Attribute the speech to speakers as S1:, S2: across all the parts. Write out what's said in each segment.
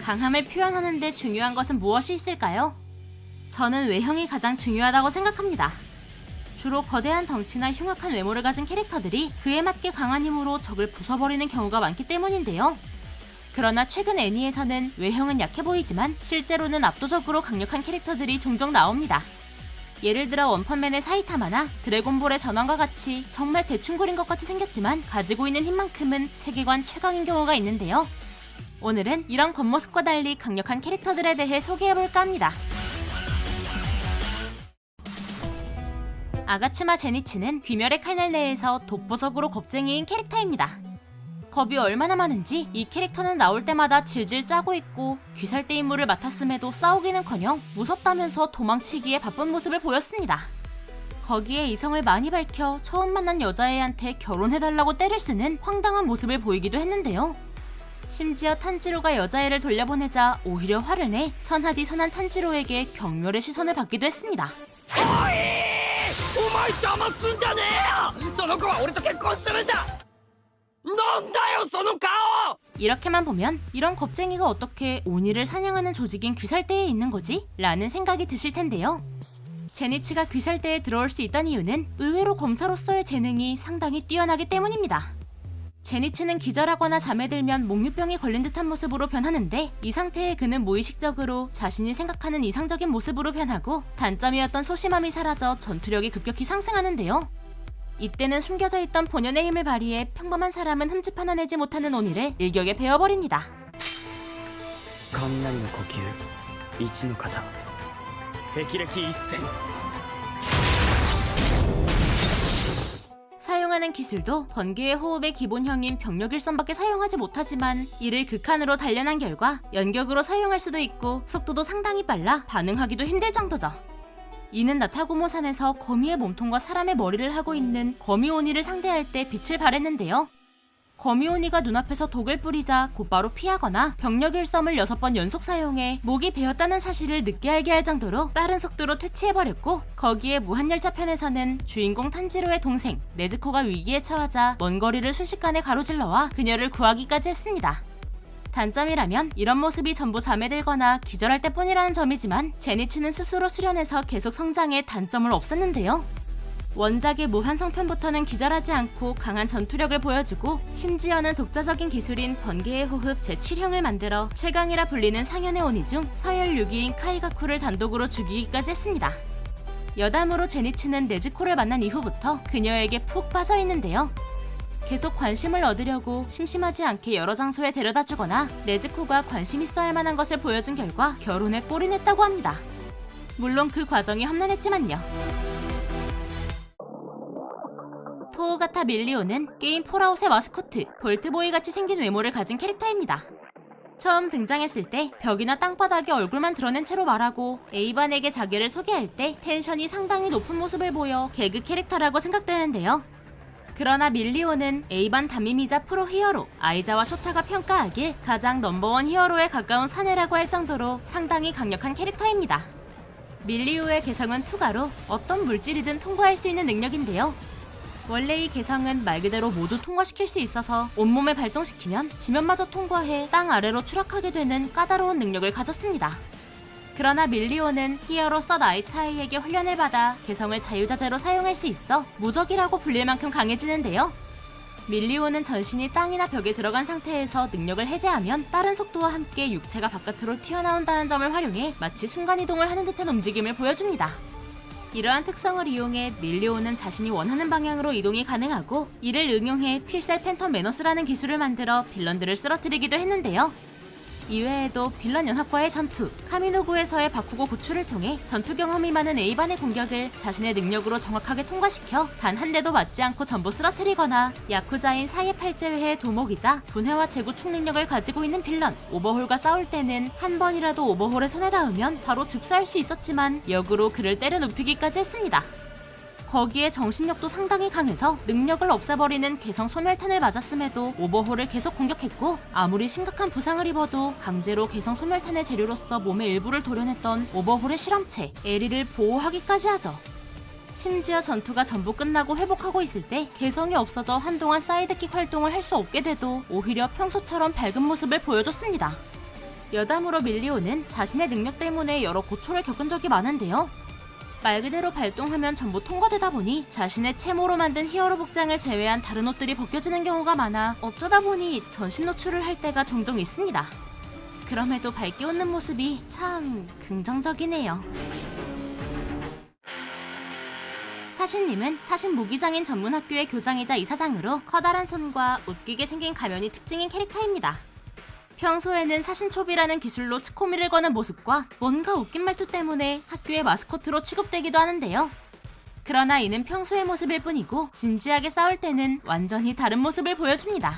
S1: 강함을 표현하는 데 중요한 것은 무엇이 있을까요? 저는 외형이 가장 중요하다고 생각합니다. 주로 거대한 덩치나 흉악한 외모를 가진 캐릭터들이 그에 맞게 강한 힘으로 적을 부숴버리는 경우가 많기 때문인데요. 그러나 최근 애니에서는 외형은 약해 보이지만 실제로는 압도적으로 강력한 캐릭터들이 종종 나옵니다. 예를 들어 원펀맨의 사이타마나 드래곤볼의 전원과 같이 정말 대충 그린 것 같이 생겼지만 가지고 있는 힘만큼은 세계관 최강인 경우가 있는데요. 오늘은 이런 겉모습과 달리 강력한 캐릭터들에 대해 소개해볼까 합니다. 아가츠마 제니치는 귀멸의 칼날 내에서 독보적으로 겁쟁이인 캐릭터입니다. 겁이 얼마나 많은지 이 캐릭터는 나올 때마다 질질 짜고 있고 귀살대 임무를 맡았음에도 싸우기는커녕 무섭다면서 도망치기에 바쁜 모습을 보였습니다. 거기에 이성을 많이 밝혀 처음 만난 여자애한테 결혼해달라고 떼를 쓰는 황당한 모습을 보이기도 했는데요. 심지어 탄지로가 여자애를 돌려보내자 오히려 화를 내 선하디 선한 탄지로에게 경멸의 시선을 받기도 했습니다.
S2: お前邪魔すんじゃねえよその子は俺と結婚するんだなんだよその顔
S1: 이렇게만 보면 이런 겁쟁이가 어떻게 오니를 사냥하는 조직인 귀살대에 있는 거지? 라는 생각이 드실 텐데요. 제니치가 귀살대에 들어올 수 있다는 이유는 의외로 검사로서의 재능이 상당히 뛰어나기 때문입니다. 제니치는 기절하거나 잠에 들면 목류병이 걸린 듯한 모습으로 변하는데 이 상태에 그는 무의식적으로 자신이 생각하는 이상적인 모습으로 변하고 단점이었던 소심함이 사라져 전투력이 급격히 상승하는데요. 이때는 숨겨져 있던 본연의 힘을 발휘해 평범한 사람은 흠집 하나 내지 못하는 오니를 일격에 베어버립니다.
S2: 雷の呼吸一の型霹靂一閃
S1: 사용하는 기술도 번개의 호흡의 기본형인 병력일선밖에 사용하지 못하지만 이를 극한으로 단련한 결과 연격으로 사용할 수도 있고 속도도 상당히 빨라 반응하기도 힘들 정도죠. 이는 나타고모산에서 거미의 몸통과 사람의 머리를 하고 있는 거미오니를 상대할 때 빛을 발했는데요. 거미오니가 눈앞에서 독을 뿌리자 곧바로 피하거나 병력일섬을 6번 연속 사용해 목이 베었다는 사실을 늦게 알게 할 정도로 빠른 속도로 퇴치해버렸고 거기에 무한열차 편에서는 주인공 탄지로의 동생 네즈코가 위기에 처하자 먼 거리를 순식간에 가로질러와 그녀를 구하기까지 했습니다. 단점이라면 이런 모습이 전부 잠에 들거나 기절할 때뿐이라는 점이지만 제니치는 스스로 수련해서 계속 성장해 단점을 없앴는데요. 원작의 무한성편부터는 기절하지 않고 강한 전투력을 보여주고 심지어는 독자적인 기술인 번개의 호흡 제7형을 만들어 최강이라 불리는 상현의 오니 중 서열 6위인 카이가쿠를 단독으로 죽이기까지 했습니다. 여담으로 제니치는 네즈코를 만난 이후부터 그녀에게 푹 빠져있는데요. 계속 관심을 얻으려고 심심하지 않게 여러 장소에 데려다주거나 네즈코가 관심 있어 할 만한 것을 보여준 결과 결혼에 꼴이 냈다고 합니다. 물론 그 과정이 험난했지만요. 토우가타 밀리오는 게임 폴아웃의 마스코트 볼트보이같이 생긴 외모를 가진 캐릭터입니다. 처음 등장했을 때 벽이나 땅바닥에 얼굴만 드러낸 채로 말하고 에이반에게 자기를 소개할 때 텐션이 상당히 높은 모습을 보여 개그 캐릭터라고 생각되는데요. 그러나 밀리오는 에이반 담임이자 프로 히어로 아이자와 쇼타가 평가하길 가장 넘버원 히어로에 가까운 사내라고 할 정도로 상당히 강력한 캐릭터입니다. 밀리오의 개성은 투가로 어떤 물질이든 통과할 수 있는 능력인데요. 원래 이 개성은 말 그대로 모두 통과시킬 수 있어서 온몸에 발동시키면 지면마저 통과해 땅 아래로 추락하게 되는 까다로운 능력을 가졌습니다. 그러나 밀리오는 히어로 서 나이트아이에게 훈련을 받아 개성을 자유자재로 사용할 수 있어 무적이라고 불릴 만큼 강해지는데요. 밀리오는 전신이 땅이나 벽에 들어간 상태에서 능력을 해제하면 빠른 속도와 함께 육체가 바깥으로 튀어나온다는 점을 활용해 마치 순간이동을 하는 듯한 움직임을 보여줍니다. 이러한 특성을 이용해 밀리오는 자신이 원하는 방향으로 이동이 가능하고 이를 응용해 필살 팬텀 매너스라는 기술을 만들어 빌런들을 쓰러뜨리기도 했는데요. 이외에도 빌런 연합과의 전투, 카미노구에서의 바쿠고 구출을 통해 전투 경험이 많은 에이반의 공격을 자신의 능력으로 정확하게 통과시켜 단 한 대도 맞지 않고 전부 쓰러뜨리거나 야쿠자인 사이의 팔제회의 도목이자 분해와 재구축 능력을 가지고 있는 빌런 오버홀과 싸울 때는 한 번이라도 오버홀에 손에 닿으면 바로 즉사할 수 있었지만 역으로 그를 때려 눕히기까지 했습니다. 거기에 정신력도 상당히 강해서 능력을 없애버리는 개성 소멸탄을 맞았음에도 오버홀을 계속 공격했고 아무리 심각한 부상을 입어도 강제로 개성 소멸탄의 재료로서 몸의 일부를 도려냈던 오버홀의 실험체 에리를 보호하기까지 하죠. 심지어 전투가 전부 끝나고 회복하고 있을 때 개성이 없어져 한동안 사이드킥 활동을 할 수 없게 돼도 오히려 평소처럼 밝은 모습을 보여줬습니다. 여담으로 밀리오는 자신의 능력 때문에 여러 고초를 겪은 적이 많은데요. 말 그대로 발동하면 전부 통과되다 보니 자신의 채모로 만든 히어로 복장을 제외한 다른 옷들이 벗겨지는 경우가 많아 어쩌다 보니 전신 노출을 할 때가 종종 있습니다. 그럼에도 밝게 웃는 모습이 참 긍정적이네요. 사신님은 사신 무기장인 전문학교의 교장이자 이사장으로 커다란 손과 웃기게 생긴 가면이 특징인 캐릭터입니다. 평소에는 사신초비라는 기술로 치코미를 거는 모습과 뭔가 웃긴 말투 때문에 학교의 마스코트로 취급되기도 하는데요. 그러나 이는 평소의 모습일 뿐이고 진지하게 싸울 때는 완전히 다른 모습을 보여줍니다.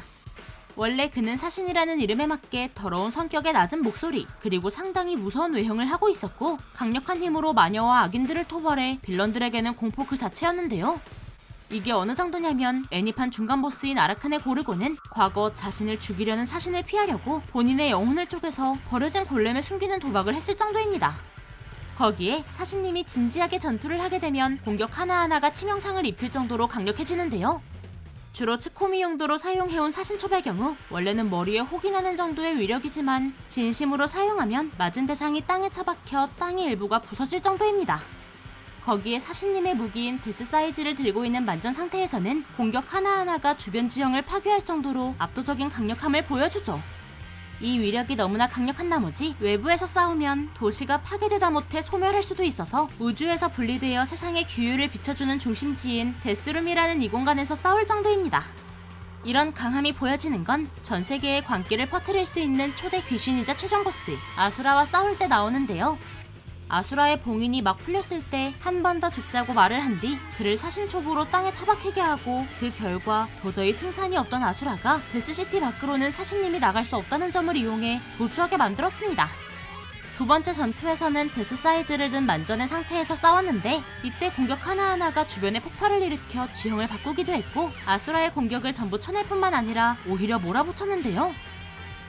S1: 원래 그는 사신이라는 이름에 맞게 더러운 성격의 낮은 목소리, 그리고 상당히 무서운 외형을 하고 있었고 강력한 힘으로 마녀와 악인들을 토벌해 빌런들에게는 공포 그 자체였는데요. 이게 어느 정도냐면 애니판 중간 보스인 아라칸의 고르고는 과거 자신을 죽이려는 사신을 피하려고 본인의 영혼을 쪼개서 버려진 골렘에 숨기는 도박을 했을 정도입니다. 거기에 사신님이 진지하게 전투를 하게 되면 공격 하나하나가 치명상을 입힐 정도로 강력해지는데요. 주로 치코미 용도로 사용해온 사신초의 경우 원래는 머리에 혹이 나는 정도의 위력이지만 진심으로 사용하면 맞은 대상이 땅에 처박혀 땅의 일부가 부서질 정도입니다. 거기에 사신님의 무기인 데스 사이즈를 들고 있는 만전 상태에서는 공격 하나하나가 주변 지형을 파괴할 정도로 압도적인 강력함을 보여주죠. 이 위력이 너무나 강력한 나머지 외부에서 싸우면 도시가 파괴되다 못해 소멸할 수도 있어서 우주에서 분리되어 세상의 규율을 비춰주는 중심지인 데스룸이라는 이 공간에서 싸울 정도입니다. 이런 강함이 보여지는 건 전 세계에 광기를 퍼뜨릴 수 있는 초대 귀신이자 최종 보스 아수라와 싸울 때 나오는데요. 아수라의 봉인이 막 풀렸을 때 한 번 더 죽자고 말을 한 뒤 그를 사신초보로 땅에 처박히게 하고 그 결과 도저히 승산이 없던 아수라가 데스시티 밖으로는 사신님이 나갈 수 없다는 점을 이용해 도주하게 만들었습니다. 두 번째 전투에서는 데스 사이즈를 든 만전의 상태에서 싸웠는데 이때 공격 하나하나가 주변에 폭발을 일으켜 지형을 바꾸기도 했고 아수라의 공격을 전부 쳐낼 뿐만 아니라 오히려 몰아붙였는데요.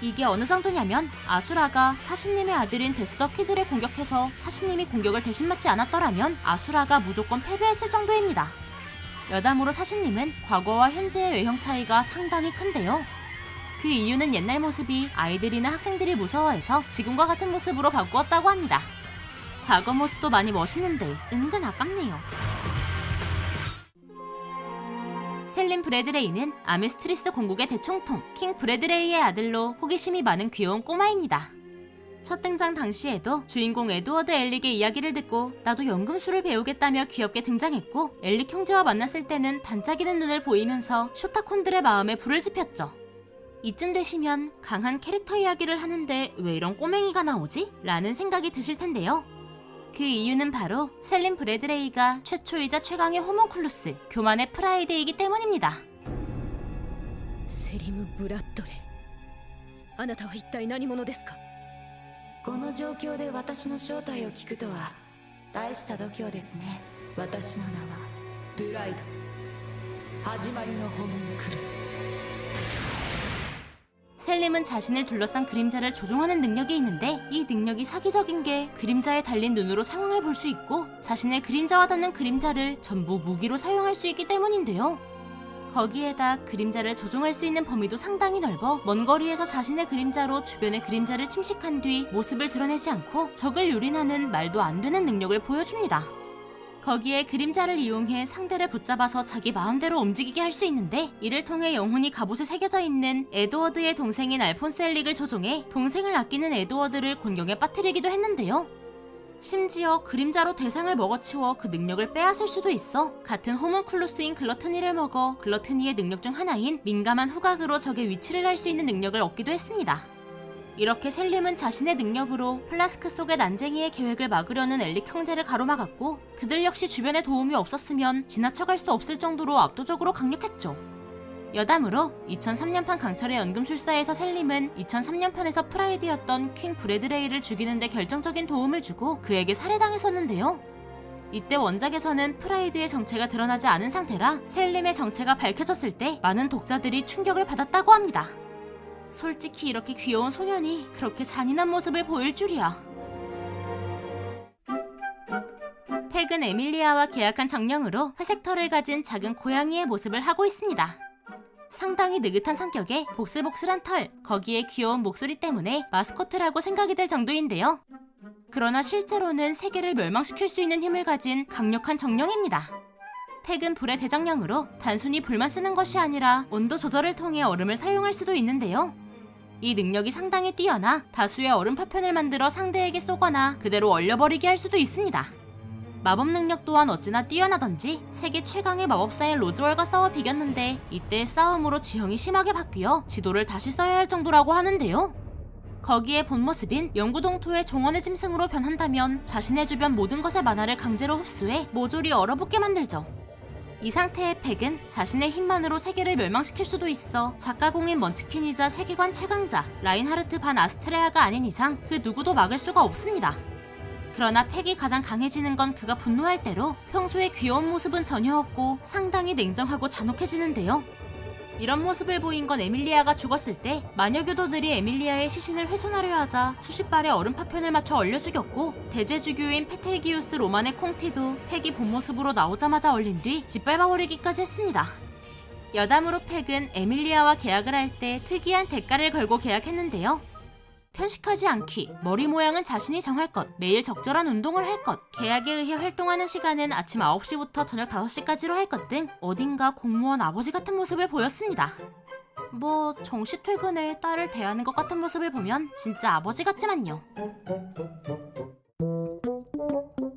S1: 이게 어느 정도냐면 아수라가 사신님의 아들인 데스더키드를 공격해서 사신님이 공격을 대신 맞지 않았더라면 아수라가 무조건 패배했을 정도입니다. 여담으로 사신님은 과거와 현재의 외형 차이가 상당히 큰데요. 그 이유는 옛날 모습이 아이들이나 학생들이 무서워해서 지금과 같은 모습으로 바꾸었다고 합니다. 과거 모습도 많이 멋있는데 은근 아깝네요. 셀린 브래드레이는 아미스트리스 공국의 대총통 킹 브래드레이의 아들로 호기심이 많은 귀여운 꼬마입니다. 첫 등장 당시에도 주인공 에드워드 엘릭의 이야기를 듣고 나도 연금술을 배우겠다며 귀엽게 등장했고 엘릭 형제와 만났을 때는 반짝이는 눈을 보이면서 쇼타콘들의 마음에 불을 지폈죠. 이쯤 되시면 강한 캐릭터 이야기를 하는데 왜 이런 꼬맹이가 나오지? 라는 생각이 드실 텐데요. 그 이유는 바로 셀린 브래드레이가 최초이자 최강의 호문클루스 교만의 프라이드이기 때문입니다.
S3: セリム・ブラッドレー、あなたは一体何者ですか？
S4: この状況で私の正体を聞くとは大した度胸ですね。私の名はブライド、始まりのホムンクルス。
S1: 셀림은 자신을 둘러싼 그림자를 조종하는 능력이 있는데 이 능력이 사기적인 게 그림자에 달린 눈으로 상황을 볼 수 있고 자신의 그림자와 닿는 그림자를 전부 무기로 사용할 수 있기 때문인데요. 거기에다 그림자를 조종할 수 있는 범위도 상당히 넓어 먼 거리에서 자신의 그림자로 주변의 그림자를 침식한 뒤 모습을 드러내지 않고 적을 유린하는 말도 안 되는 능력을 보여줍니다. 거기에 그림자를 이용해 상대를 붙잡아서 자기 마음대로 움직이게 할 수 있는데 이를 통해 영혼이 갑옷에 새겨져 있는 에드워드의 동생인 알폰스 엘릭을 조종해 동생을 아끼는 에드워드를 곤경에 빠뜨리기도 했는데요. 심지어 그림자로 대상을 먹어치워 그 능력을 빼앗을 수도 있어 같은 호문클루스인 글러트니를 먹어 글러트니의 능력 중 하나인 민감한 후각으로 적의 위치를 알 수 있는 능력을 얻기도 했습니다. 이렇게 셀림은 자신의 능력으로 플라스크 속의 난쟁이의 계획을 막으려는 엘릭 형제를 가로막았고 그들 역시 주변에 도움이 없었으면 지나쳐갈 수 없을 정도로 압도적으로 강력했죠. 여담으로 2003년판 강철의 연금술사에서 셀림은 2003년판에서 프라이드였던 킹 브래드레이를 죽이는 데 결정적인 도움을 주고 그에게 살해당했었는데요. 이때 원작에서는 프라이드의 정체가 드러나지 않은 상태라 셀림의 정체가 밝혀졌을 때 많은 독자들이 충격을 받았다고 합니다. 솔직히 이렇게 귀여운 소년이 그렇게 잔인한 모습을 보일 줄이야. 팩은 에밀리아와 계약한 정령으로 회색 털을 가진 작은 고양이의 모습을 하고 있습니다. 상당히 느긋한 성격에 복슬복슬한 털, 거기에 귀여운 목소리 때문에 마스코트라고 생각이 될 정도인데요. 그러나 실제로는 세계를 멸망시킬 수 있는 힘을 가진 강력한 정령입니다. 팩은 불의 대장령으로 단순히 불만 쓰는 것이 아니라 온도 조절을 통해 얼음을 사용할 수도 있는데요. 이 능력이 상당히 뛰어나 다수의 얼음 파편을 만들어 상대에게 쏘거나 그대로 얼려버리게 할 수도 있습니다. 마법 능력 또한 어찌나 뛰어나던지 세계 최강의 마법사인 로즈월과 싸워 비겼는데 이때의 싸움으로 지형이 심하게 바뀌어 지도를 다시 써야 할 정도라고 하는데요. 거기에 본 모습인 영구동토의 종원의 짐승으로 변한다면 자신의 주변 모든 것의 만화를 강제로 흡수해 모조리 얼어붙게 만들죠. 이 상태의 팩은 자신의 힘만으로 세계를 멸망시킬 수도 있어 작가공인 먼치킨이자 세계관 최강자 라인하르트 반 아스트레아가 아닌 이상 그 누구도 막을 수가 없습니다. 그러나 팩이 가장 강해지는 건 그가 분노할 때로 평소에 귀여운 모습은 전혀 없고 상당히 냉정하고 잔혹해지는데요. 이런 모습을 보인 건 에밀리아가 죽었을 때 마녀 교도들이 에밀리아의 시신을 훼손하려 하자 수십 발의 얼음 파편을 맞춰 얼려 죽였고 대제주교인 페텔기우스 로만의 콩티도 팩이 본 모습으로 나오자마자 얼린 뒤 짓밟아버리기까지 했습니다. 여담으로 팩은 에밀리아와 계약을 할 때 특이한 대가를 걸고 계약했는데요. 편식하지 않기, 머리 모양은 자신이 정할 것, 매일 적절한 운동을 할 것, 계약에 의해 활동하는 시간은 아침 9시부터 저녁 5시까지로 할 것 등 어딘가 공무원 아버지 같은 모습을 보였습니다. 뭐 정시 퇴근에 딸을 대하는 것 같은 모습을 보면 진짜 아버지 같지만요.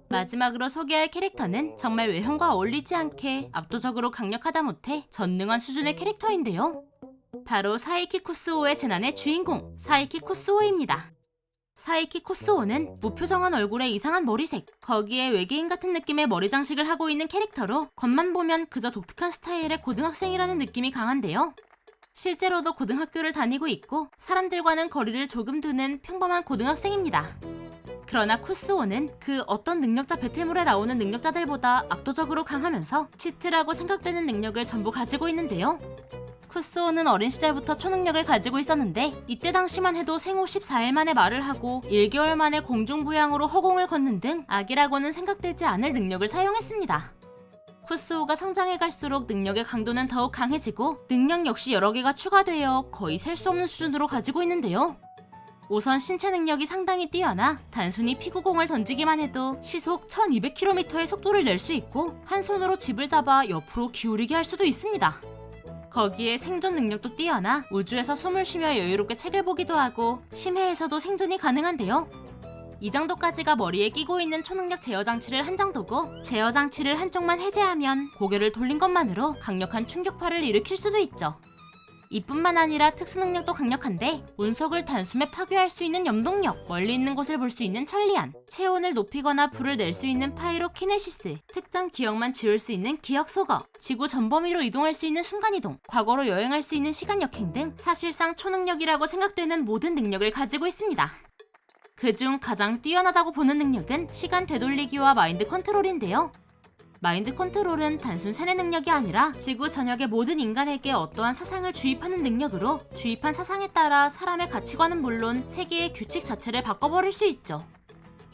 S1: 마지막으로 소개할 캐릭터는 정말 외형과 어울리지 않게 압도적으로 강력하다 못해 전능한 수준의 캐릭터인데요. 바로 사이키 쿠스오의 재난의 주인공, 사이키 쿠스오입니다. 사이키 쿠스오는 무표정한 얼굴에 이상한 머리색, 거기에 외계인 같은 느낌의 머리 장식을 하고 있는 캐릭터로 겉만 보면 그저 독특한 스타일의 고등학생이라는 느낌이 강한데요. 실제로도 고등학교를 다니고 있고 사람들과는 거리를 조금 두는 평범한 고등학생입니다. 그러나 쿠스오는 그 어떤 능력자 배틀물에 나오는 능력자들보다 압도적으로 강하면서 치트라고 생각되는 능력을 전부 가지고 있는데요. 쿠스오는 어린 시절부터 초능력을 가지고 있었는데 이때 당시만 해도 생후 14일 만에 말을 하고 1개월 만에 공중부양으로 허공을 걷는 등 악이라고는 생각되지 않을 능력을 사용했습니다. 쿠스오가 성장해갈수록 능력의 강도는 더욱 강해지고 능력 역시 여러 개가 추가되어 거의 셀 수 없는 수준으로 가지고 있는데요. 우선 신체 능력이 상당히 뛰어나 단순히 피구공을 던지기만 해도 시속 1200km의 속도를 낼 수 있고 한 손으로 집을 잡아 옆으로 기울이게 할 수도 있습니다. 거기에 생존 능력도 뛰어나 우주에서 숨을 쉬며 여유롭게 책을 보기도 하고 심해에서도 생존이 가능한데요. 이 정도까지가 머리에 끼고 있는 초능력 제어 장치를 한 정도고 제어 장치를 한쪽만 해제하면 고개를 돌린 것만으로 강력한 충격파를 일으킬 수도 있죠. 이뿐만 아니라 특수 능력도 강력한데 운석을 단숨에 파괴할 수 있는 염동력, 멀리 있는 곳을 볼 수 있는 천리안, 체온을 높이거나 불을 낼 수 있는 파이로키네시스, 특정 기억만 지울 수 있는 기억 소거, 지구 전범위로 이동할 수 있는 순간이동, 과거로 여행할 수 있는 시간 역행 등 사실상 초능력이라고 생각되는 모든 능력을 가지고 있습니다. 그중 가장 뛰어나다고 보는 능력은 시간 되돌리기와 마인드 컨트롤인데요. 마인드 컨트롤은 단순 세뇌 능력이 아니라 지구 전역의 모든 인간에게 어떠한 사상을 주입하는 능력으로 주입한 사상에 따라 사람의 가치관은 물론 세계의 규칙 자체를 바꿔버릴 수 있죠.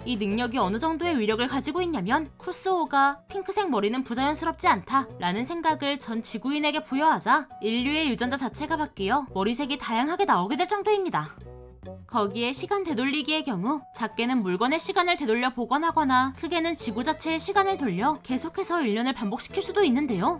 S1: 이 능력이 어느 정도의 위력을 가지고 있냐면 쿠스오가 핑크색 머리는 부자연스럽지 않다 라는 생각을 전 지구인에게 부여하자 인류의 유전자 자체가 바뀌어 머리색이 다양하게 나오게 될 정도입니다. 거기에 시간 되돌리기의 경우 작게는 물건의 시간을 되돌려 복원하거나 크게는 지구 자체의 시간을 돌려 계속해서 1년을 반복시킬 수도 있는데요.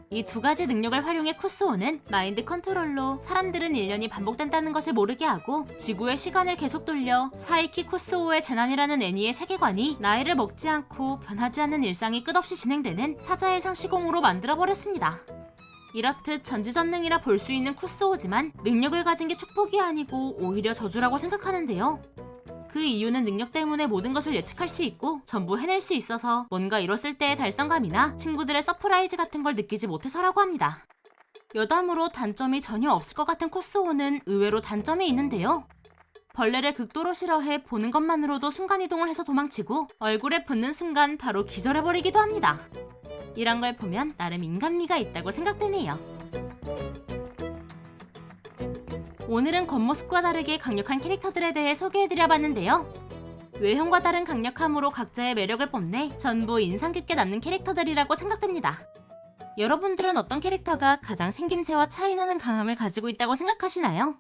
S1: 이 두 가지 능력을 활용해 쿠스오는 마인드 컨트롤로 사람들은 1년이 반복된다는 것을 모르게 하고 지구의 시간을 계속 돌려 사이키 쿠스오의 재난이라는 애니의 세계관이 나이를 먹지 않고 변하지 않는 일상이 끝없이 진행되는 사자해상 시공으로 만들어버렸습니다. 이렇듯 전지전능이라 볼 수 있는 쿠스오지만 능력을 가진 게 축복이 아니고 오히려 저주라고 생각하는데요. 그 이유는 능력 때문에 모든 것을 예측할 수 있고 전부 해낼 수 있어서 뭔가 이뤘을 때의 달성감이나 친구들의 서프라이즈 같은 걸 느끼지 못해서라고 합니다. 여담으로 단점이 전혀 없을 것 같은 쿠스오는 의외로 단점이 있는데요. 벌레를 극도로 싫어해 보는 것만으로도 순간이동을 해서 도망치고 얼굴에 붙는 순간 바로 기절해버리기도 합니다. 이런 걸 보면 나름 인간미가 있다고 생각되네요. 오늘은 겉모습과 다르게 강력한 캐릭터들에 대해 소개해드려봤는데요. 외형과 다른 강력함으로 각자의 매력을 뽐내 전부 인상 깊게 남는 캐릭터들이라고 생각됩니다. 여러분들은 어떤 캐릭터가 가장 생김새와 차이나는 강함을 가지고 있다고 생각하시나요?